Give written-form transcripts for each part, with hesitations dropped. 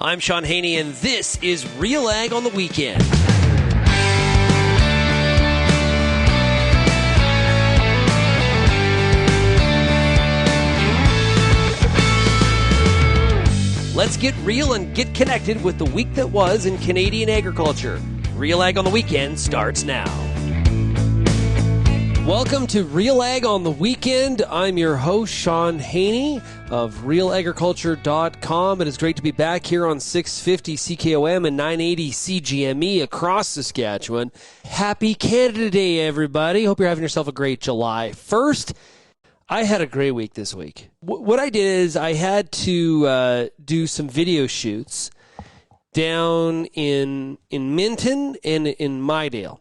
I'm Shaun Haney, and this is RealAg on the Weekend. Let's get real and get connected with the week that was in Canadian agriculture. RealAg on the Weekend starts now. Welcome to RealAg on the Weekend. I'm your host, Shaun Haney of RealAgriculture.com. It is great to be back here on 650 CKOM and 980 CGME across Saskatchewan. Happy Canada Day, everybody. Hope you're having yourself a great July 1st. I had a great week this week. What I did is I had to do some video shoots down in Minton and in Mydale.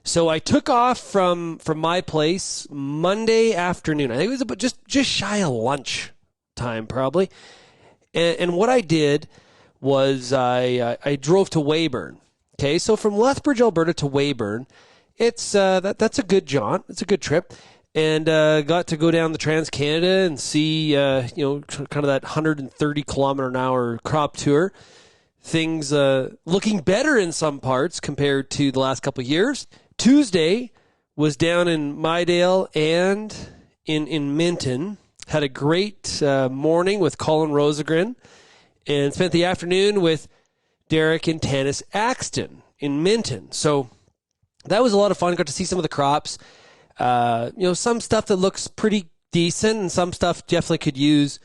So I took off from my place Monday afternoon. I think it was about just shy of lunch time probably. And what I did was I drove to Weyburn. Okay, so from Lethbridge, Alberta to Weyburn, it's that's a good jaunt. It's a good trip. And got to go down the Trans-Canada and see, kind of that 130 kilometer an hour crop tour. Things looking better in some parts compared to the last couple of years. Tuesday was down in Mydale and in Minton. Had a great morning with Colin Rosegren and spent the afternoon with Derek and Tanis Axton in Minton. So that was a lot of fun. Got to see some of the crops. Some stuff that looks pretty decent and some stuff definitely could use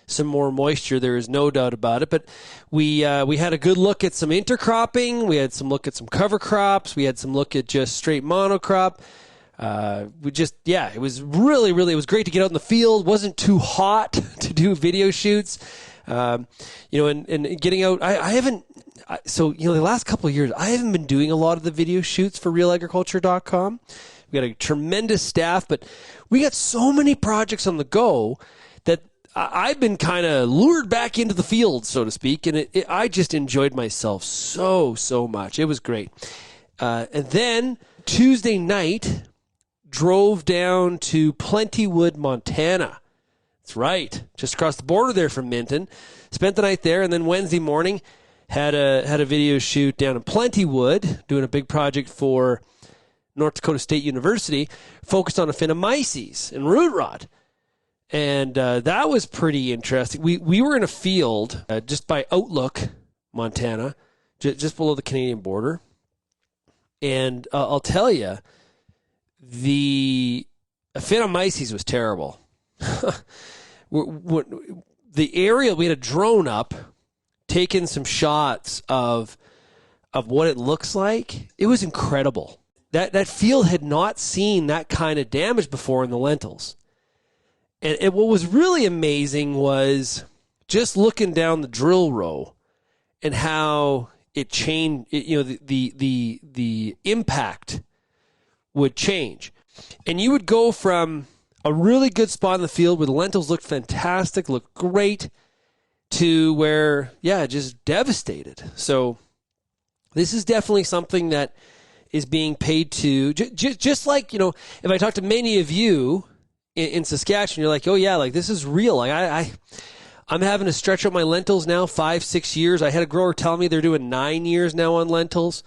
some more moisture. There is no doubt about it. But we had a good look at some intercropping. We had some look at some cover crops. We had some look at just straight monocrop. It was it was great to get out in the field. Wasn't too hot to do video shoots. And getting out, the last couple of years, I haven't been doing a lot of the video shoots for RealAgriculture.com. We got a tremendous staff, but we got so many projects on the go that I've been kind of lured back into the field, so to speak, and I just enjoyed myself so much. It was great. And then Tuesday night, drove down to Plentywood, Montana. That's right, just across the border there from Minton. Spent the night there, and then Wednesday morning had a video shoot down in Plentywood, doing a big project for North Dakota State University, focused on Aphanomyces and root rot. And that was pretty interesting. We were in a field just by Outlook, Montana, just below the Canadian border. And I'll tell you, the Aphanomyces was terrible. The area, we had a drone up, taking some shots of what it looks like. It was incredible. That field had not seen that kind of damage before in the lentils. And what was really amazing was just looking down the drill row and how it changed, the impact would change. And you would go from a really good spot in the field where the lentils looked fantastic, looked great, to where, just devastated. So this is definitely something that is being paid to, just like, if I talk to many of you in Saskatchewan, you're like, oh yeah, like this is real. Like I'm having to stretch out my lentils now 5-6 years. I had a grower tell me they're doing 9 years now on lentils,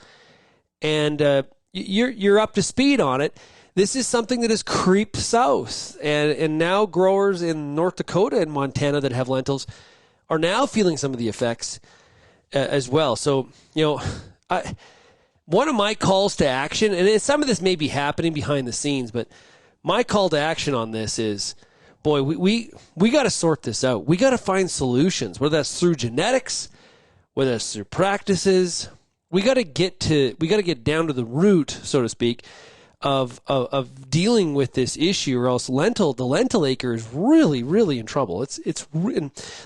and you're up to speed on it. This is something that has creeped south, and now growers in North Dakota and Montana that have lentils are now feeling some of the effects as well. So one of my calls to action, and some of this may be happening behind the scenes, but my call to action on this is, boy, we got to sort this out. We got to find solutions, whether that's through genetics, whether that's through practices. We got to get down to the root, so to speak, of dealing with this issue, or else the lentil acre is really, really in trouble.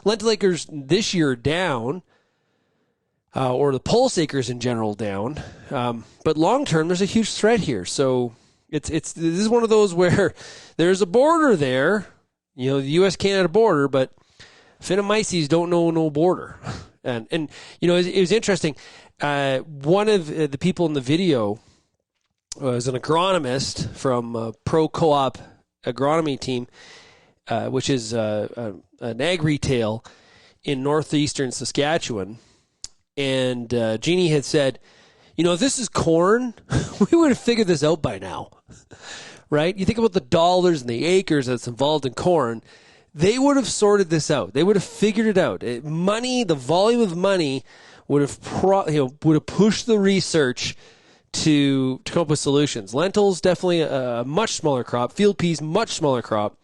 Lentil acres this year down. Or the pulse acres in general down. But long term, there's a huge threat here. So this is one of those where there's a border there, the U.S.-Canada border, but Aphanomyces don't know no border. And it was interesting. One of the people in the video was an agronomist from Pro Co-op agronomy team, which is an ag retail in northeastern Saskatchewan. And Jeannie had said, if this is corn, we would have figured this out by now, right? You think about the dollars and the acres that's involved in corn. They would have sorted this out. They would have figured it out. Money, the volume of money would have pushed the research to come up with solutions. Lentils, definitely a much smaller crop. Field peas, much smaller crop.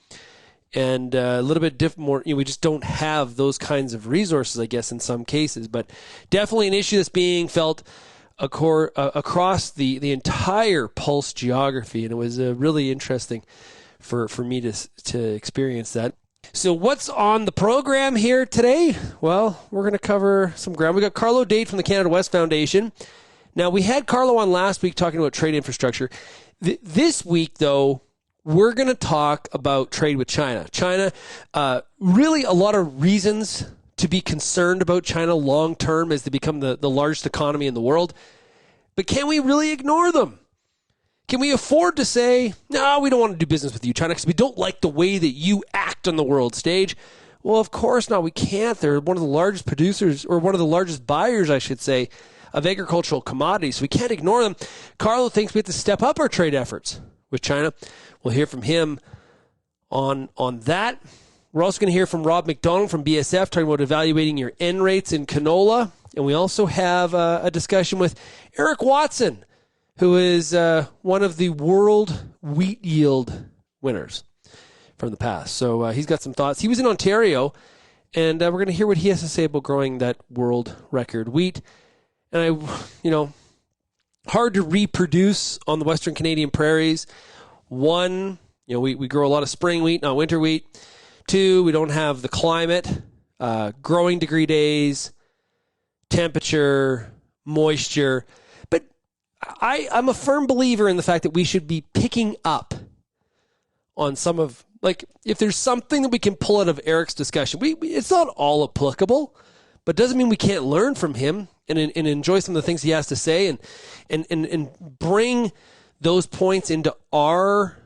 And a little bit more, we just don't have those kinds of resources, I guess, in some cases. But definitely an issue that's being felt across the entire pulse geography. And it was really interesting for me to experience that. So what's on the program here today? Well, we're going to cover some ground. We got Carlo Dade from the Canada West Foundation. Now, we had Carlo on last week talking about trade infrastructure. This week, though, we're going to talk about trade with China. China, really a lot of reasons to be concerned about China long term as they become the largest economy in the world. But can we really ignore them? Can we afford to say, no, we don't want to do business with you, China, because we don't like the way that you act on the world stage? Well, of course not. We can't. They're one of the largest producers, or one of the largest buyers, I should say, of agricultural commodities. So we can't ignore them. Carlo thinks we have to step up our trade efforts with China. We'll hear from him on that. We're also going to hear from Rob MacDonald from BASF talking about evaluating your N rates in canola. And we also have a discussion with Eric Watson, who is one of the world wheat yield winners from the past. So he's got some thoughts. He was in Ontario, and we're going to hear what he has to say about growing that world record wheat. And hard to reproduce on the Western Canadian prairies. One, we grow a lot of spring wheat, not winter wheat. Two, we don't have the climate, growing degree days, temperature, moisture. But I'm a firm believer in the fact that we should be picking up on some of, if there's something that we can pull out of Eric's discussion, it's not all applicable, but doesn't mean we can't learn from him and enjoy some of the things he has to say and bring those points into our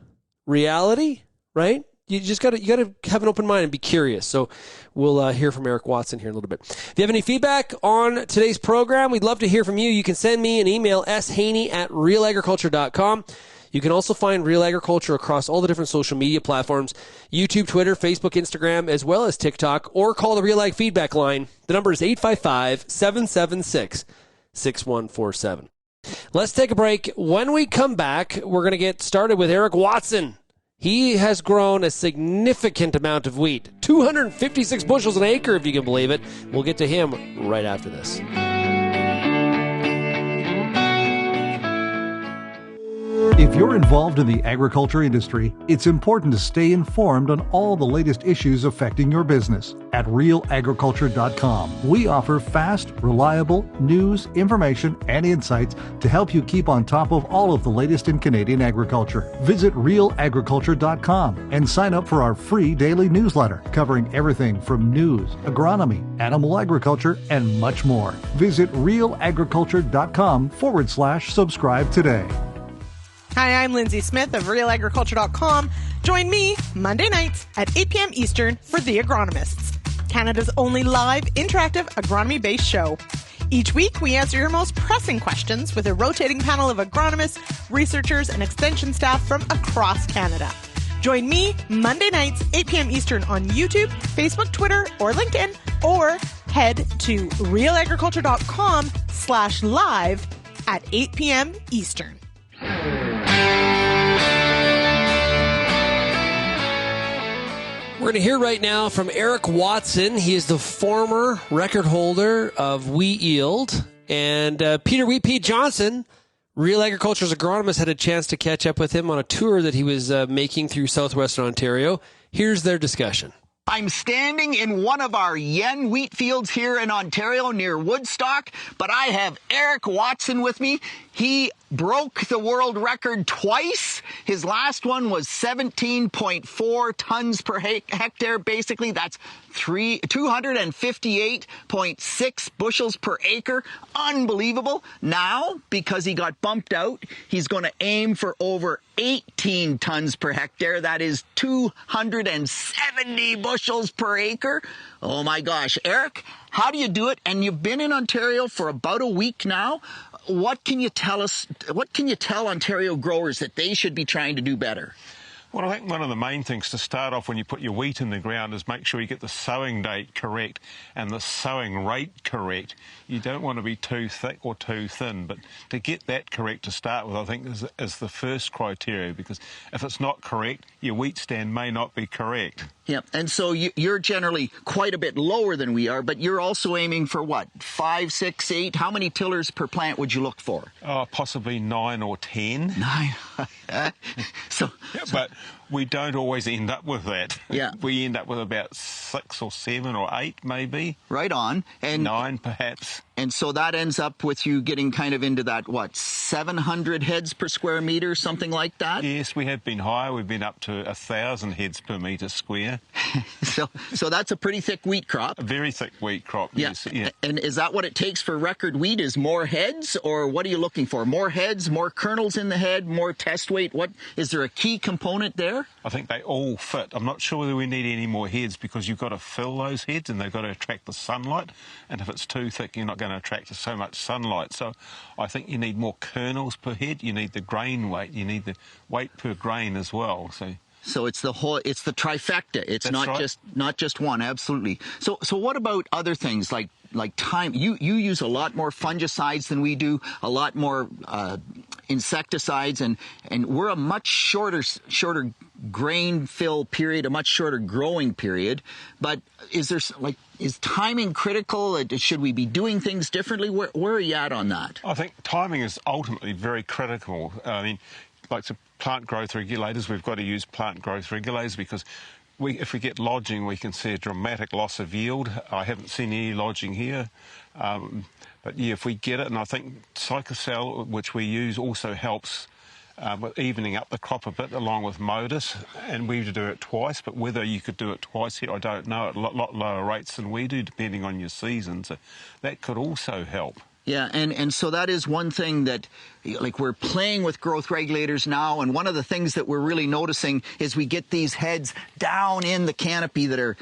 reality, right? You got to have an open mind and be curious. So we'll hear from Eric Watson here in a little bit. If you have any feedback on today's program, we'd love to hear from you. You can send me an email, shaney@realagriculture.com. You can also find Real Agriculture across all the different social media platforms, YouTube, Twitter, Facebook, Instagram, as well as TikTok, or call the RealAg feedback line. The number is 855-776-6147. Let's take a break. When we come back, we're going to get started with Eric Watson. He has grown a significant amount of wheat, 256 bushels an acre, if you can believe it. We'll get to him right after this. If you're involved in the agriculture industry, it's important to stay informed on all the latest issues affecting your business. At RealAgriculture.com, we offer fast, reliable news, information, and insights to help you keep on top of all of the latest in Canadian agriculture. Visit RealAgriculture.com and sign up for our free daily newsletter covering everything from news, agronomy, animal agriculture, and much more. Visit RealAgriculture.com/subscribe today. Hi, I'm Lindsay Smith of RealAgriculture.com. Join me Monday nights at 8 p.m. Eastern for The Agronomists, Canada's only live, interactive, agronomy-based show. Each week, we answer your most pressing questions with a rotating panel of agronomists, researchers, and extension staff from across Canada. Join me Monday nights, 8 p.m. Eastern on YouTube, Facebook, Twitter, or LinkedIn, or head to realagriculture.com/live at 8 p.m. Eastern. We're going to hear right now from Eric Watson. He is the former record holder of wheat yield. And Peter Johnson, Real Agriculture's agronomist, had a chance to catch up with him on a tour that he was making through southwestern Ontario. Here's their discussion. I'm standing in one of our yen wheat fields here in Ontario near Woodstock, but I have Eric Watson with me. He broke the world record twice. His last one was 17.4 tons per hectare. Basically, that's 258.6 bushels per acre. Unbelievable. Now, because he got bumped out, he's going to aim for over 18 tons per hectare. That is 270 bushels per acre. Oh my gosh. Eric, How do you do it? And you've been in Ontario for about a week now. What can you tell us? What can you tell Ontario growers that they should be trying to do better? Well, I think one of the main things to start off when you put your wheat in the ground is make sure you get the sowing date correct and the sowing rate correct. You don't want to be too thick or too thin, but to get that correct to start with, I think is the first criteria, because if it's not correct, your wheat stand may not be correct. Yeah, and so you're generally quite a bit lower than we are, but you're also aiming for what, 5, 6, 8? How many tillers per plant would you look for? Possibly 9 or 10. 9. But we don't always end up with that. Yeah. We end up with about 6 or 7 or 8 maybe. Right on. And 9 perhaps. And so that ends up with you getting kind of into that, what, 700 heads per square meter, something like that? Yes, we have been higher. We've been up to 1,000 heads per metre square. So that's a pretty thick wheat crop. A very thick wheat crop, yes. Yeah. And is that what it takes for record wheat, is more heads, or what are you looking for? More heads, more kernels in the head, more test weight? What is there a key component there? I think they all fit. I'm not sure whether we need any more heads, because you've got to fill those heads and they've got to attract the sunlight. And if it's too thick, you're not going to attract so much sunlight. So I think you need more kernels per head. You need the grain weight. You need the weight per grain as well. So it's the trifecta. It's That's right. not just one. Absolutely. So what about other things like time? You use a lot more fungicides than we do, a lot more insecticides, and we're a much shorter grain fill period, a much shorter growing period. But is timing critical? Should we be doing things differently? Where are you at on that? I think timing is ultimately very critical. I mean, like the plant growth regulators, we've got to use plant growth regulators, because if we get lodging, we can see a dramatic loss of yield. I haven't seen any lodging here. But yeah, if we get it, and I think Cycocel, which we use, also helps with evening up the crop a bit, along with Modus, and we do it twice. But whether you could do it twice here, I don't know, at a lot lower rates than we do, depending on your season. So that could also help. Yeah, and so that is one thing that, like, we're playing with growth regulators now, and one of the things that we're really noticing is we get these heads down in the canopy that are,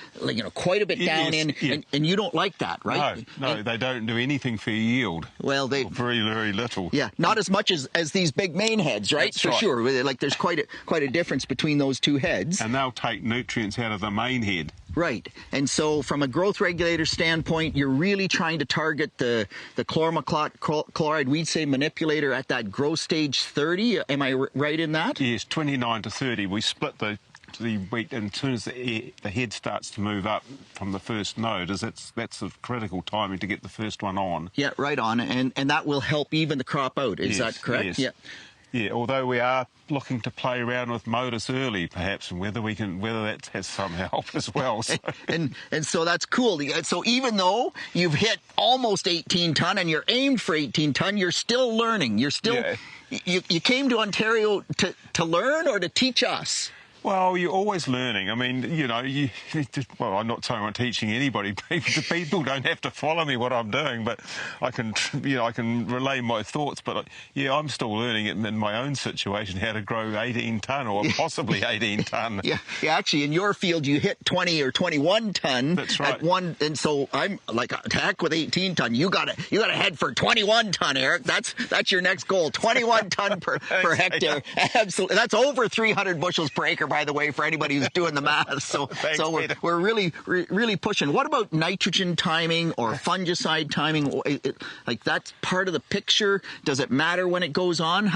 quite a bit down in, yeah. and you don't like that, right? No, they don't do anything for yield. Well, very, very little. Yeah, not as much as these big main heads, right? That's for right. Sure. Like, there's quite a difference between those two heads. And they'll take nutrients out of the main head. Right. And so from a growth regulator standpoint, you're really trying to target the chloride, we'd say, manipulator at that growth stage 30. Am I right in that? Yes, 29 to 30. We split the wheat, and as soon as the head starts to move up from the first node, that's the critical timing to get the first one on. Yeah, right on. And that will help even the crop out. Is that correct? Yes. Yeah. Yeah, although we are looking to play around with Modus early, perhaps, and whether that has some help as well. So. And so that's cool. So even though you've hit almost 18 ton and you're aimed for 18 ton, you're still learning. You're still you came to Ontario to learn or to teach us? Well, you're always learning. I mean, I'm not saying I'm teaching anybody. People don't have to follow me what I'm doing, but I can relay my thoughts. But I'm still learning it in my own situation, how to grow 18 ton or possibly 18 ton. Yeah, actually, in your field, you hit 20 or 21 ton. That's right. At one, and so I'm like, to heck with 18 ton. You got to head for 21 ton, Eric. That's your next goal. 21 ton per hectare. Absolutely, that's over 300 bushels per acre, by the way, for anybody who's doing the math. So, Thanks, we're really pushing. What about nitrogen timing or fungicide timing? Like, that's part of the picture. Does it matter when it goes on?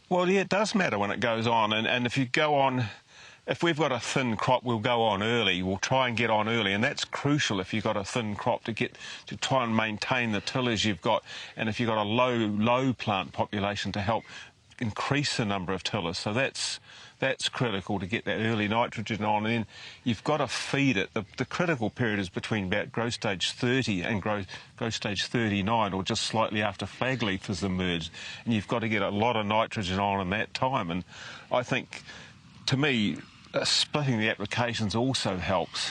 Well, yeah, it does matter when it goes on. And if you go on, if we've got a thin crop, we'll go on early. We'll try and get on early, and that's crucial if you've got a thin crop to try and maintain the tillage you've got. And if you've got a low plant population, to help increase the number of tillers. So that's critical to get that early nitrogen on. And then you've got to feed it. The critical period is between about growth stage 30 and growth stage 39, or just slightly after flag leaf has emerged. And you've got to get a lot of nitrogen on in that time. And I think, to me, splitting the applications also helps.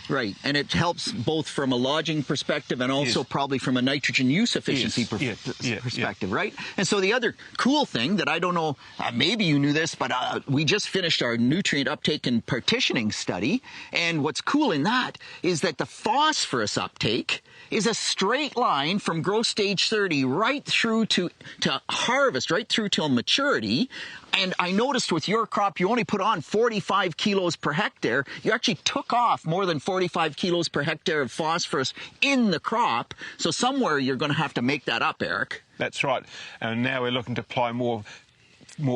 Right, and it helps both from a lodging perspective and also probably from a nitrogen use efficiency perspective, right? And so the other cool thing that I don't know, maybe you knew this, but we just finished our nutrient uptake and partitioning study, and what's cool in that is that the phosphorus uptake is a straight line from growth stage 30 right through to harvest, right through till maturity. And I noticed with your crop, you only put on 45 kilos per hectare. You actually took off more than 45 kilos per hectare of phosphorus in the crop. So somewhere you're going to have to make that up, Eric. That's right. And now we're looking to apply more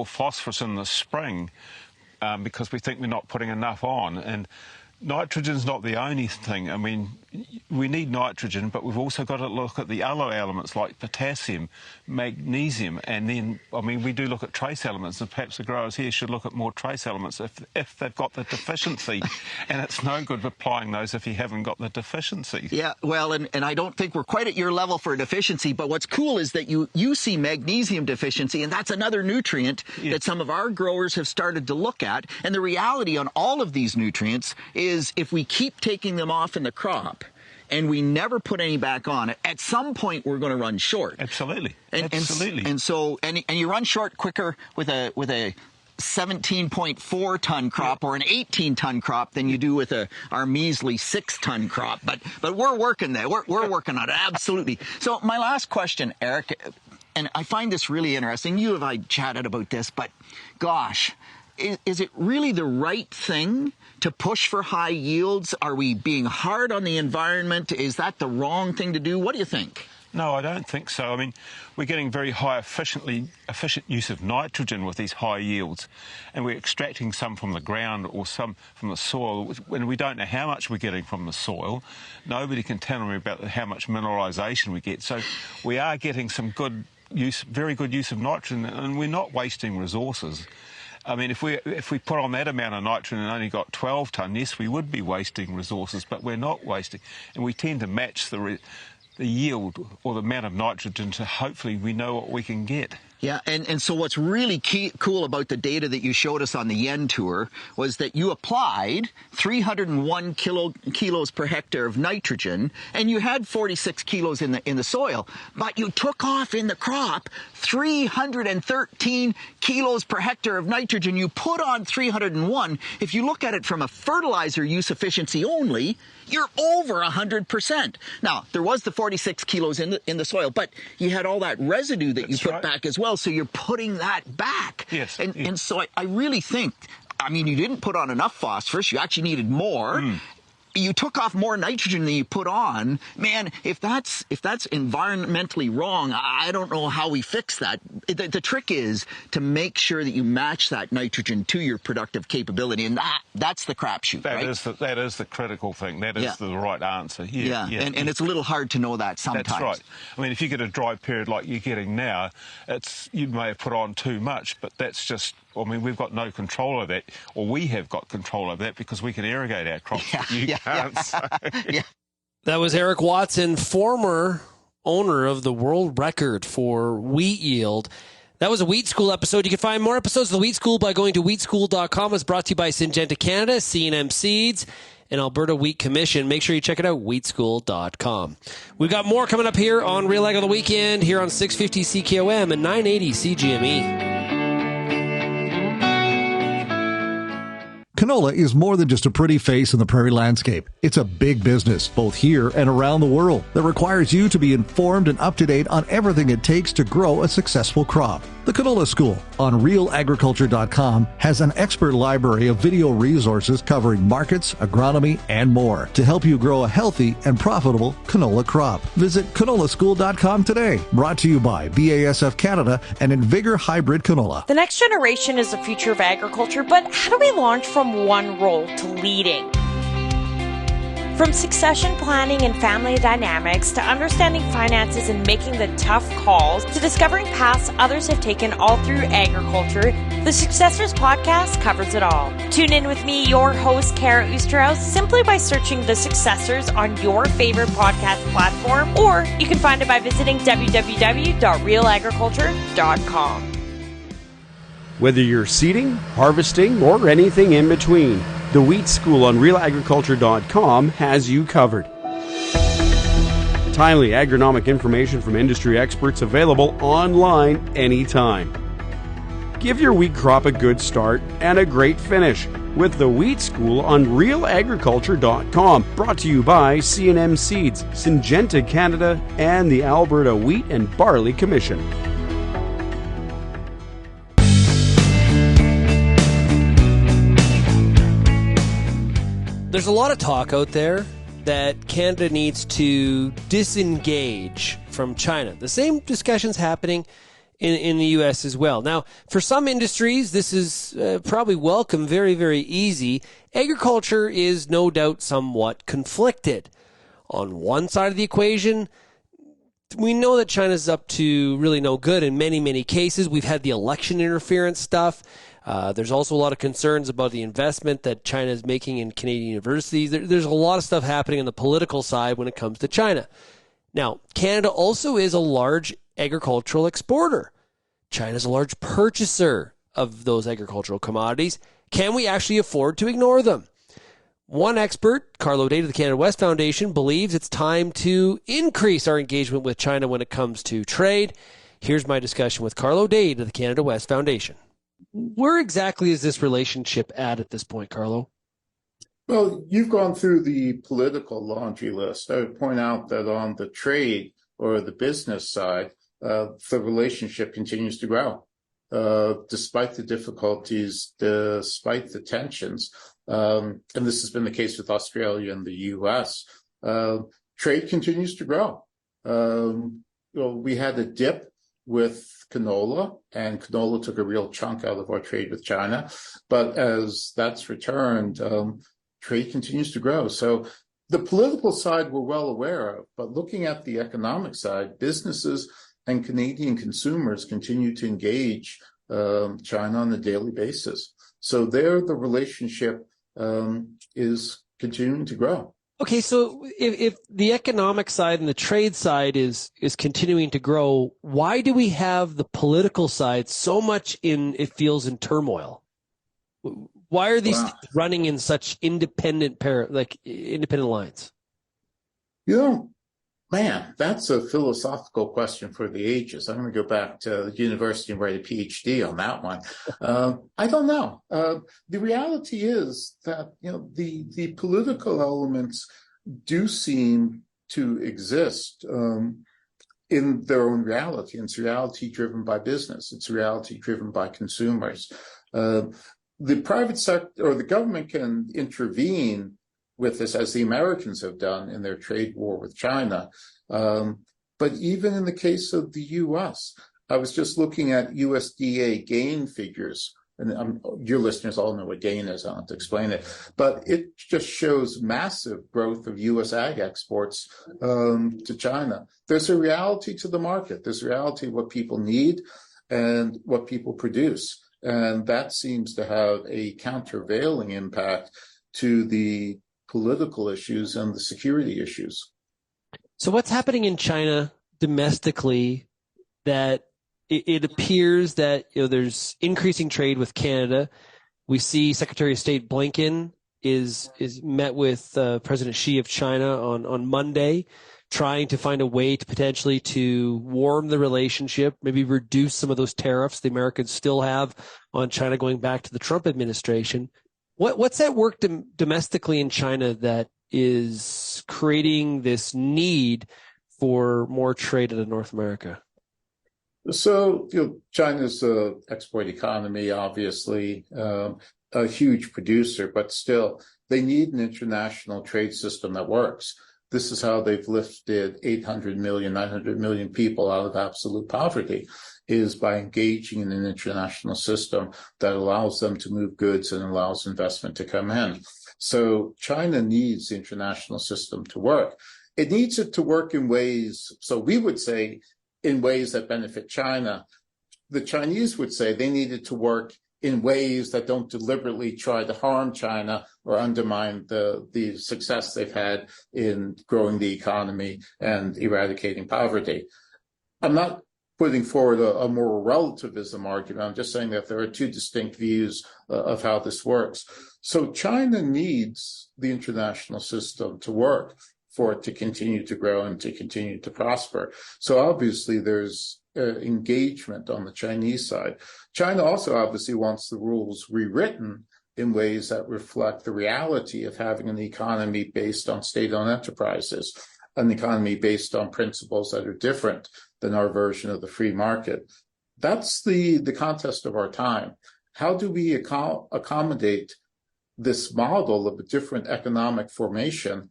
phosphorus in the spring because we think we're not putting enough on. And nitrogen's not the only thing. I mean, we need nitrogen, but we've also got to look at the other elements like potassium, magnesium, and then, I mean, we do look at trace elements, and perhaps the growers here should look at more trace elements if they've got the deficiency. And it's no good applying those if you haven't got the deficiency. Yeah, well, and I don't think we're quite at your level for deficiency, but what's cool is that you see magnesium deficiency, and that's another nutrient that some of our growers have started to look at. And the reality on all of these nutrients is if we keep taking them off in the crop, and we never put any back on, at some point we're going to run short. Absolutely. Absolutely. And so you run short quicker with a 17.4 ton crop or an 18 ton crop than you do with our measly 6 ton crop. But we're working there. We're working on it. Absolutely. So my last question, Eric, and I find this really interesting. You and I chatted about this, but gosh, is it really the right thing to push for high yields? Are we being hard on the environment? Is that the wrong thing to do? What do you think? No, I don't think so. I mean, we're getting very high efficient use of nitrogen with these high yields, and we're extracting some from the ground or some from the soil, when we don't know how much we're getting from the soil. Nobody can tell me about how much mineralisation we get. So we are getting some good use, very good use of nitrogen, and we're not wasting resources. I mean, if we put on that amount of nitrogen and only got 12 tonne, yes, we would be wasting resources, but we're not wasting. And we tend to match the yield or the amount of nitrogen to hopefully we know what we can get. Yeah, and so what's really cool about the data that you showed us on the Yen tour was that you applied 301 kilos per hectare of nitrogen, and you had 46 kilos in the soil, but you took off in the crop 313 kilos per hectare of nitrogen. You put on 301. If you look at it from a fertilizer use efficiency only, you're over 100%. Now, there was the 46 kilos in the soil, but you had all that residue that you put back as well, so you're putting that back. Yes. And so I really think, I mean, you didn't put on enough phosphorus. You actually needed more. You took off more nitrogen than you put on. Man, if that's environmentally wrong, I don't know how we fix that. The trick is to make sure that you match that nitrogen to your productive capability, and that's the crapshoot, right? That is the critical thing. That is the right answer. Yeah. And it's a little hard to know that sometimes. That's right. I mean, if you get a dry period like you're getting now, you may have put on too much, but that's just, I mean, we've got no control of that, or we have got control of that because we can irrigate our crops. That was Eric Watson, former owner of the world record for wheat yield. That was a Wheat School episode. You can find more episodes of the Wheat School by going to wheatschool.com. It's brought to you by Syngenta Canada, C&M Seeds, and Alberta Wheat Commission. Make sure you check it out, wheatschool.com. We've got more coming up here on RealAg on the Weekend, here on 650 CKOM and 980 CGME. Canola is more than just a pretty face in the prairie landscape. It's a big business, both here and around the world, that requires you to be informed and up to date on everything it takes to grow a successful crop. The Canola School on RealAgriculture.com has an expert library of video resources covering markets, agronomy, and more to help you grow a healthy and profitable canola crop. Visit CanolaSchool.com today. Brought to you by BASF Canada and Invigor Hybrid Canola. The next generation is the future of agriculture, but how do we launch from one role to leading? From succession planning and family dynamics to understanding finances and making the tough calls to discovering paths others have taken all through agriculture, the Successors Podcast covers it all. Tune in with me, your host, Kara Oosterhuis, simply by searching The Successors on your favorite podcast platform, or you can find it by visiting www.realagriculture.com. Whether you're seeding, harvesting, or anything in between, The Wheat School on RealAgriculture.com has you covered. Timely agronomic information from industry experts available online anytime. Give your wheat crop a good start and a great finish with the Wheat School on RealAgriculture.com. Brought to you by C&M Seeds, Syngenta Canada, and the Alberta Wheat and Barley Commission. There's a lot of talk out there that Canada needs to disengage from China. The same discussion's happening in the U.S. as well. Now, for some industries, this is probably welcome, very, very easy. Agriculture is no doubt somewhat conflicted. On one side of the equation, we know that China's up to really no good in many, many cases. We've had the election interference stuff. There's also a lot of concerns about the investment that China is making in Canadian universities. There's a lot of stuff happening on the political side when it comes to China. Now, Canada also is a large agricultural exporter. China's a large purchaser of those agricultural commodities. Can we actually afford to ignore them? One expert, Carlo Dade of the Canada West Foundation, believes it's time to increase our engagement with China when it comes to trade. Here's my discussion with Carlo Dade of the Canada West Foundation. Where exactly is this relationship at this point, Carlo? Well, you've gone through the political laundry list. I would point out that on the trade or the business side, the relationship continues to grow, despite the difficulties, despite the tensions. And this has been the case with Australia and the U.S. Trade continues to grow. We had a dip with canola, and canola took a real chunk out of our trade with China. But as that's returned, trade continues to grow. So the political side we're well aware of, but looking at the economic side, businesses and Canadian consumers continue to engage China on a daily basis. So there, the relationship is continuing to grow. Okay, so if the economic side and the trade side is continuing to grow, why do we have the political side so much it feels in turmoil? Why are these running in such independent lines? Man, that's a philosophical question for the ages. I'm going to go back to the university and write a PhD on that one. I don't know. The reality is that the political elements do seem to exist in their own reality. It's reality driven by business. It's reality driven by consumers. The private sector or the government can intervene with this, as the Americans have done in their trade war with China. But even in the case of the U.S., I was just looking at USDA gain figures, and your listeners all know what gain is. I don't have to explain it, but it just shows massive growth of U.S. ag exports to China. There's a reality to the market. There's a reality of what people need and what people produce. And that seems to have a countervailing impact to the political issues and the security issues. So what's happening in China domestically that it appears that there's increasing trade with Canada? We see Secretary of State Blinken is met with President Xi of China on Monday, trying to find a way to potentially to warm the relationship, maybe reduce some of those tariffs the Americans still have on China going back to the Trump administration. What's that work domestically in China that is creating this need for more trade in North America? So, China's an export economy, obviously, a huge producer, but still, they need an international trade system that works. This is how they've lifted 800 million, 900 million people out of absolute poverty, is by engaging in an international system that allows them to move goods and allows investment to come in. So China needs the international system to work. It needs it to work in ways, so we would say, in ways that benefit China. The Chinese would say they need it to work in ways that don't deliberately try to harm China or undermine the success they've had in growing the economy and eradicating poverty. I'm not putting forward a moral relativism argument. I'm just saying that there are two distinct views of how this works. So China needs the international system to work for it to continue to grow and to continue to prosper. So obviously there's engagement on the Chinese side. China also obviously wants the rules rewritten in ways that reflect the reality of having an economy based on state-owned enterprises, an economy based on principles that are different than our version of the free market. That's the contest of our time. How do we accommodate this model of a different economic formation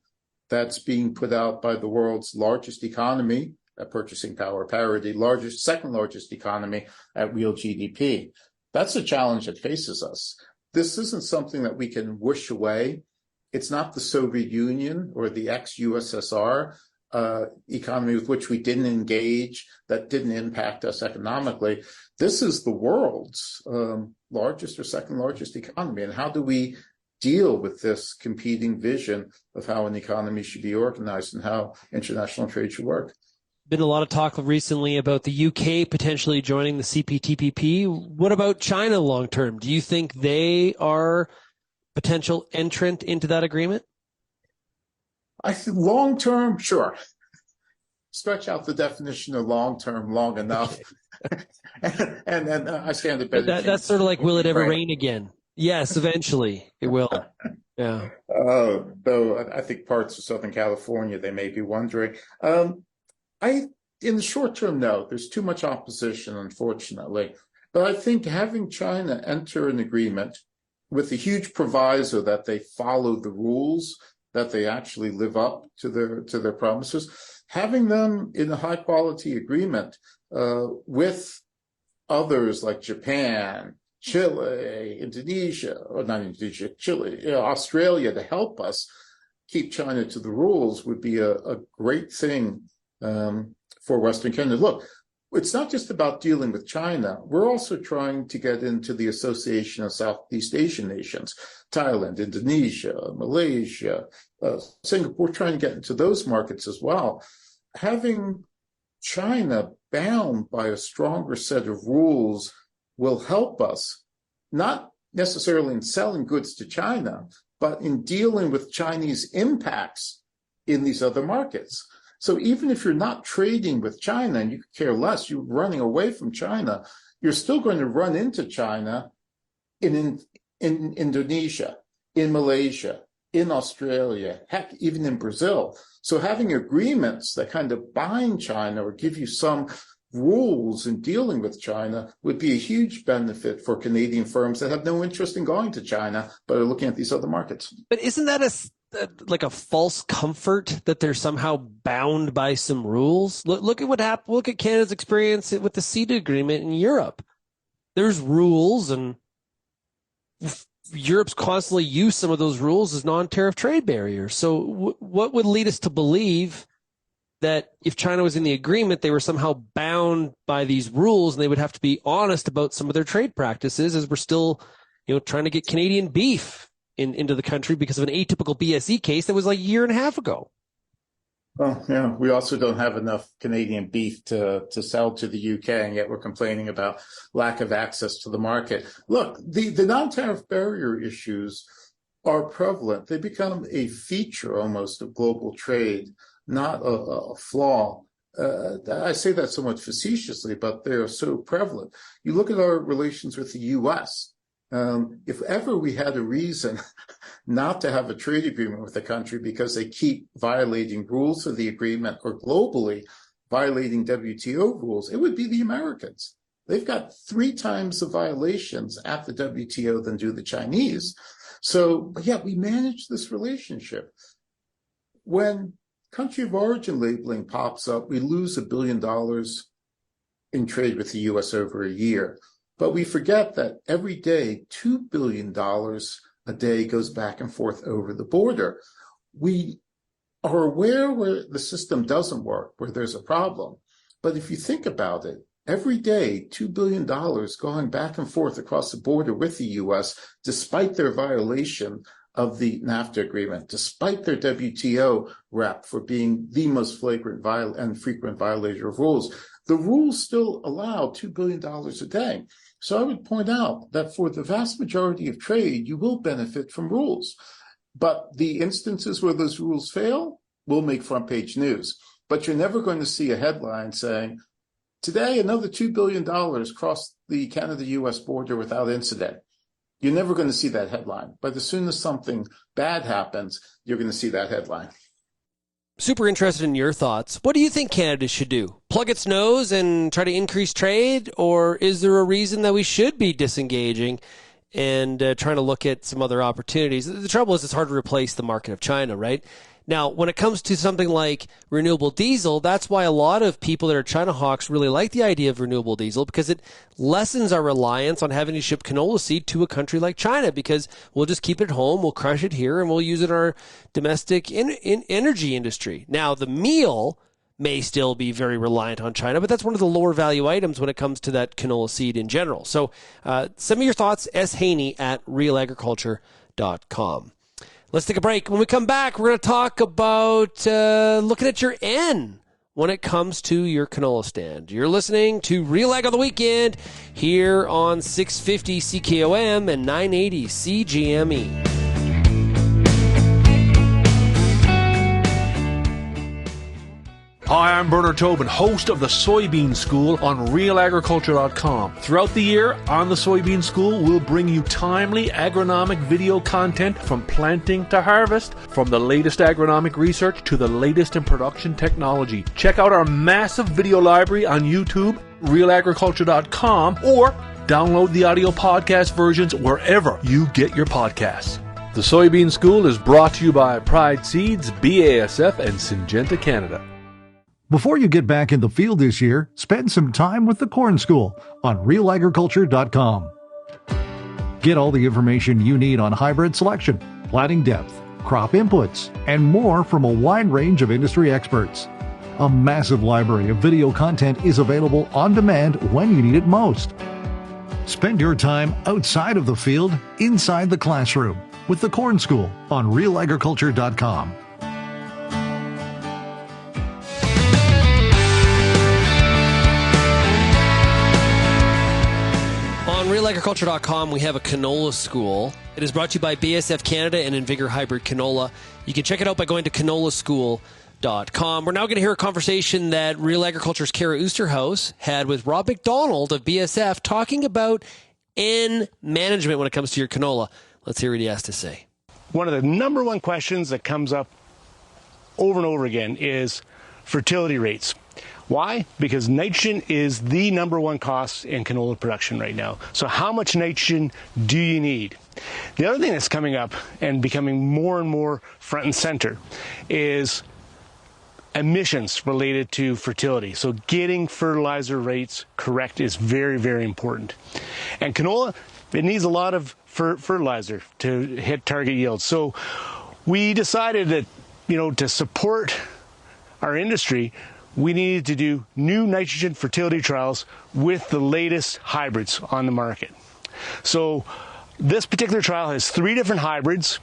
that's being put out by the world's largest economy at purchasing power parity, second largest economy at real GDP? That's a challenge that faces us. This isn't something that we can wish away. It's not the Soviet Union or the ex-USSR economy with which we didn't engage, that didn't impact us economically. This is the world's largest or second largest economy. And how do we deal with this competing vision of how an economy should be organized and how international trade should work? Been a lot of talk recently about the UK potentially joining the CPTPP. What about China long term? Do you think they are potential entrant into that agreement? I think long term, sure. Stretch out the definition of long term long enough. Okay. and I stand a better chance. That's sort of like, will it ever rain again? Yes, eventually it will. Yeah. Though I think parts of Southern California, they may be wondering. In the short term, no, there's too much opposition, unfortunately. But I think having China enter an agreement with a huge proviso that they follow the rules, that they actually live up to their promises, having them in a high quality agreement with others like Japan, Chile, Indonesia, or not Indonesia, Chile, Australia, to help us keep China to the rules would be a great thing for Western Canada. Look, it's not just about dealing with China. We're also trying to get into the Association of Southeast Asian Nations, Thailand, Indonesia, Malaysia, Singapore, trying to get into those markets as well. Having China bound by a stronger set of rules will help us, not necessarily in selling goods to China, but in dealing with Chinese impacts in these other markets. So even if you're not trading with China and you care less, you're running away from China, you're still going to run into China in Indonesia, in Malaysia, in Australia, heck, even in Brazil. So having agreements that kind of bind China or give you some rules in dealing with China would be a huge benefit for Canadian firms that have no interest in going to China, but are looking at these other markets. But isn't that like a false comfort that they're somehow bound by some rules? Look at what happened. Look at Canada's experience with the CETA agreement in Europe. There's rules, and Europe's constantly used some of those rules as non-tariff trade barriers. So what would lead us to believe that if China was in the agreement, they were somehow bound by these rules and they would have to be honest about some of their trade practices, as we're still, trying to get Canadian beef into the country because of an atypical BSE case that was like a year and a half ago? Well, yeah, we also don't have enough Canadian beef to sell to the UK, and yet we're complaining about lack of access to the market. Look, the non-tariff barrier issues are prevalent. They become a feature almost of global trade, not a flaw. I say that somewhat facetiously, but they are so prevalent. You look at our relations with the US. If ever we had a reason not to have a trade agreement with the country because they keep violating rules of the agreement or globally violating WTO rules, it would be the Americans. They've got 3 times the violations at the WTO than do the Chinese. So, yeah, we manage this relationship. When country of origin labeling pops up, we lose $1 billion in trade with the US over a year. But we forget that every day, $2 billion a day goes back and forth over the border. We are aware where the system doesn't work, where there's a problem. But if you think about it, every day, $2 billion going back and forth across the border with the U.S., despite their violation of the NAFTA agreement, despite their WTO rep for being the most flagrant and frequent violator of rules, the rules still allow $2 billion a day. So I would point out that for the vast majority of trade, you will benefit from rules. But the instances where those rules fail will make front page news. But you're never going to see a headline saying, today another $2 billion crossed the Canada-US border without incident. You're never going to see that headline. But as soon as something bad happens, you're going to see that headline. Super interested in your thoughts. What do you think Canada should do? Plug its nose and try to increase trade? Or is there a reason that we should be disengaging and trying to look at some other opportunities? The trouble is it's hard to replace the market of China, right? Now, when it comes to something like renewable diesel, that's why a lot of people that are China hawks really like the idea of renewable diesel, because it lessens our reliance on having to ship canola seed to a country like China, because we'll just keep it at home, we'll crush it here, and we'll use it in our domestic energy industry. Now, the meal may still be very reliant on China, but that's one of the lower value items when it comes to that canola seed in general. So some of your thoughts, S. Haney at RealAgriculture.com. Let's take a break. When we come back, we're going to talk about looking at your N when it comes to your canola stand. You're listening to RealAg on the Weekend here on 650 CKOM and 980 CGME. Hi, I'm Bernard Tobin, host of the Soybean School on RealAgriculture.com. Throughout the year, on the Soybean School, we'll bring you timely agronomic video content from planting to harvest, from the latest agronomic research to the latest in production technology. Check out our massive video library on YouTube, RealAgriculture.com, or download the audio podcast versions wherever you get your podcasts. The Soybean School is brought to you by Pride Seeds, BASF, and Syngenta Canada. Before you get back in the field this year, spend some time with the Corn School on RealAgriculture.com. Get all the information you need on hybrid selection, planting depth, crop inputs, and more from a wide range of industry experts. A massive library of video content is available on demand when you need it most. Spend your time outside of the field, inside the classroom, with the Corn School on RealAgriculture.com. On RealAgriculture.com, we have a Canola School. It is brought to you by BASF Canada and Invigor Hybrid Canola. You can check it out by going to canolaschool.com. We're now going to hear a conversation that Real Agriculture's Kara Oosterhuis had with Rob MacDonald of BASF talking about N management when it comes to your canola. Let's hear what he has to say. One of the number one questions that comes up over and over again is fertility rates. Why? Because nitrogen is the number one cost in canola production right now. So how much nitrogen do you need? The other thing that's coming up and becoming more and more front and center is emissions related to fertility. So getting fertilizer rates correct is very, very important. And canola, it needs a lot of fertilizer to hit target yields. So we decided that, to support our industry, we needed to do new nitrogen fertility trials with the latest hybrids on the market. So this particular trial has 3 different hybrids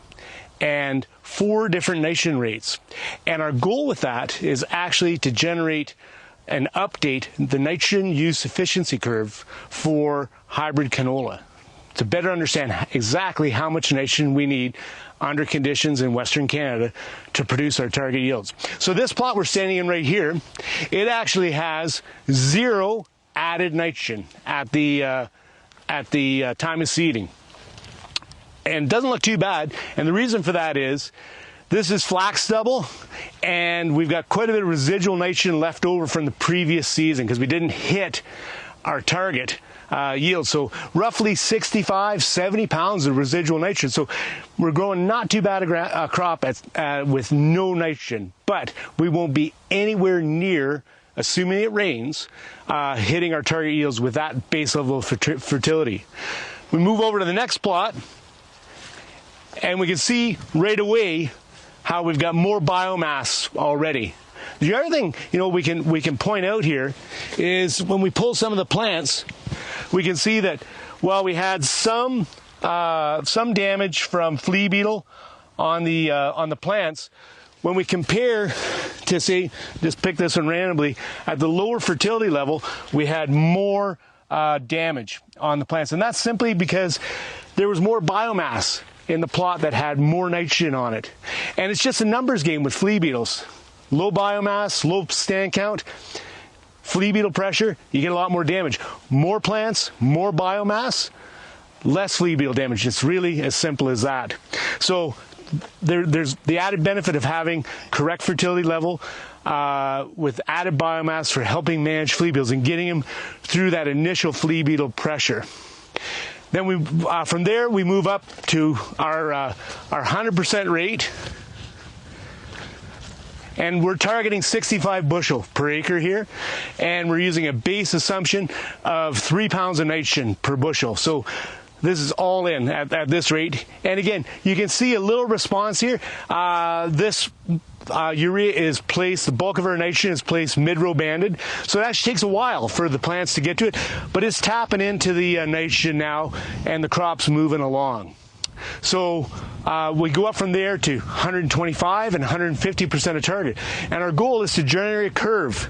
and 4 different nitrogen rates. And our goal with that is actually to generate and update the nitrogen use efficiency curve for hybrid canola to better understand exactly how much nitrogen we need under conditions in Western Canada to produce our target yields. So this plot we're standing in right here, it actually has 0 added nitrogen at the time of seeding. And it doesn't look too bad, and the reason for that is this is flax stubble, and we've got quite a bit of residual nitrogen left over from the previous season because we didn't hit our target yield. So roughly 65, 70 pounds of residual nitrogen. So we're growing not too bad a crop with no nitrogen, but we won't be anywhere near, assuming it rains, hitting our target yields with that base level of fertility. We move over to the next plot, and we can see right away how we've got more biomass already. The other thing, we can point out here is when we pull some of the plants, we can see that while we had some damage from flea beetle on the plants, when we compare to, say, just pick this one randomly, at the lower fertility level, we had more damage on the plants. And that's simply because there was more biomass in the plot that had more nitrogen on it. And it's just a numbers game with flea beetles. Low biomass, low stand count, flea beetle pressure, you get a lot more damage. More plants, more biomass, less flea beetle damage. It's really as simple as that. So there's the added benefit of having correct fertility level with added biomass for helping manage flea beetles and getting them through that initial flea beetle pressure. Then from there we move up to our 100% rate, and we're targeting 65 bushel per acre here, and we're using a base assumption of 3 pounds of nitrogen per bushel. So this is all in at this rate. And again, you can see a little response here. This urea is placed, the bulk of our nitrogen is placed mid-row banded. So it actually takes a while for the plants to get to it, but it's tapping into the nitrogen now, and the crop's moving along. So we go up from there to 125 and 150% of target. And our goal is to generate a curve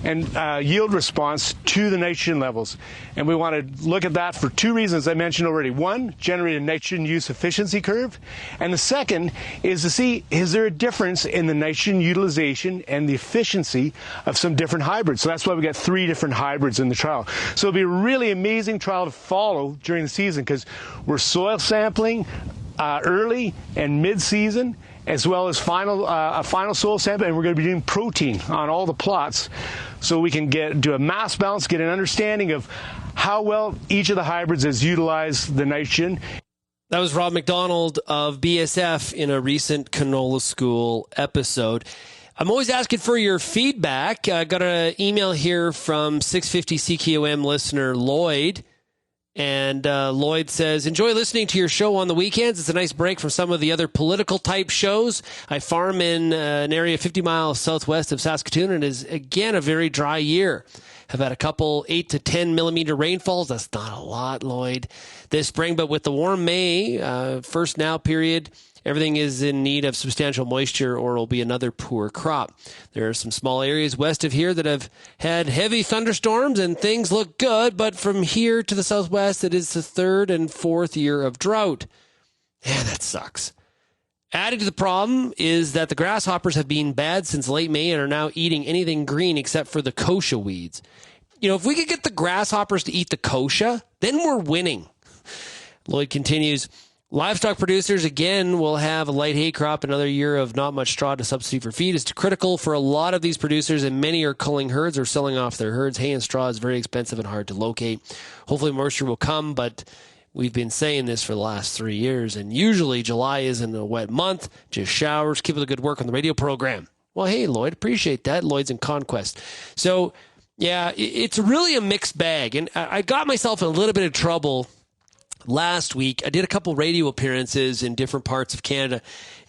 and yield response to the nitrogen levels. And we want to look at that for 2 reasons I mentioned already. One, generate a nitrogen use efficiency curve. And the second is to see, is there a difference in the nitrogen utilization and the efficiency of some different hybrids? So that's why we got 3 different hybrids in the trial. So it'll be a really amazing trial to follow during the season, because we're soil sampling early and mid-season, as well as a final soil sample, and we're going to be doing protein on all the plots, so we can do a mass balance, get an understanding of how well each of the hybrids has utilized the nitrogen. That was Rob MacDonald of BASF in a recent Canola School episode. I'm always asking for your feedback. I got an email here from 650 CKOM listener Lloyd. And Lloyd says, enjoy listening to your show on the weekends. It's a nice break from some of the other political type shows. I farm in an area 50 miles southwest of Saskatoon, and it is, again, a very dry year. Have had a couple 8 to 10 millimeter rainfalls. That's not a lot, Lloyd, this spring. But with the warm May, first now period, everything is in need of substantial moisture, or it'll be another poor crop. There are some small areas west of here that have had heavy thunderstorms, and things look good, but from here to the southwest, it is the 3rd and 4th year of drought. Yeah, that sucks. Adding to the problem is that the grasshoppers have been bad since late May and are now eating anything green except for the kochia weeds. You know, if we could get the grasshoppers to eat the kochia, then we're winning. Lloyd continues, livestock producers, again, will have a light hay crop. Another year of not much straw to substitute for feed is critical for a lot of these producers, and many are culling herds or selling off their herds. Hay and straw is very expensive and hard to locate. Hopefully moisture will come, but we've been saying this for the last 3 years, and usually July isn't a wet month, just showers. Keep up the good work on the radio program. Well, hey, Lloyd, appreciate that. Lloyd's in Conquest. So, yeah, it's really a mixed bag, and I got myself in a little bit of trouble last week. I did a couple radio appearances in different parts of Canada.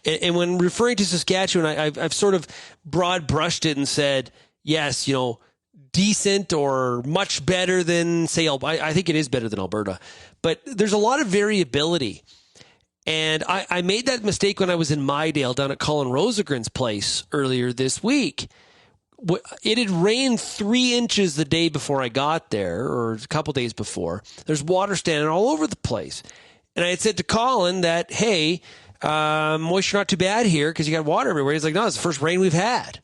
And when referring to Saskatchewan, I've sort of broad brushed it and said, yes, you know, decent or much better than, say, I think it is better than Alberta. But there's a lot of variability. And I made that mistake when I was in Mydale down at Colin Rosegren's place earlier this week. It had rained 3 inches the day before I got there, or a couple days before. There's water standing all over the place. And I had said to Colin that, hey, moisture not too bad here because you got water everywhere. He's like, no, it's the first rain we've had,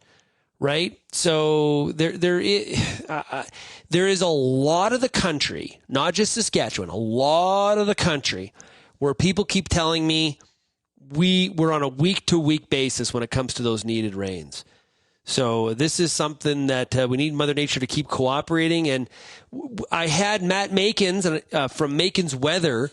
right? So there is a lot of the country, not just Saskatchewan, a lot of the country where people keep telling me we're on a week-to-week basis when it comes to those needed rains. So this is something that we need Mother Nature to keep cooperating. And I had Matt Makins from Makins Weather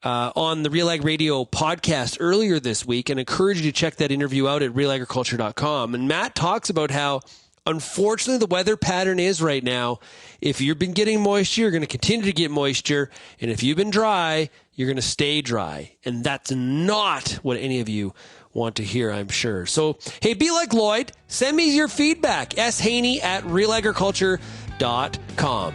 on the RealAg Radio podcast earlier this week, and encourage you to check that interview out at RealAgriculture.com. And Matt talks about how, unfortunately, the weather pattern is right now, if you've been getting moisture, you're going to continue to get moisture. And if you've been dry, you're going to stay dry. And that's not what any of you want to hear, I'm sure. So, hey, be like Lloyd. Send me your feedback. shaney@realagriculture.com.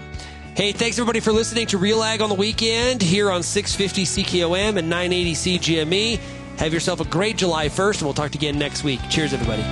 Hey, thanks everybody for listening to Real Ag on the weekend here on 650 CKOM and 980 CGME. Have yourself a great July 1st, and we'll talk to you again next week. Cheers, everybody.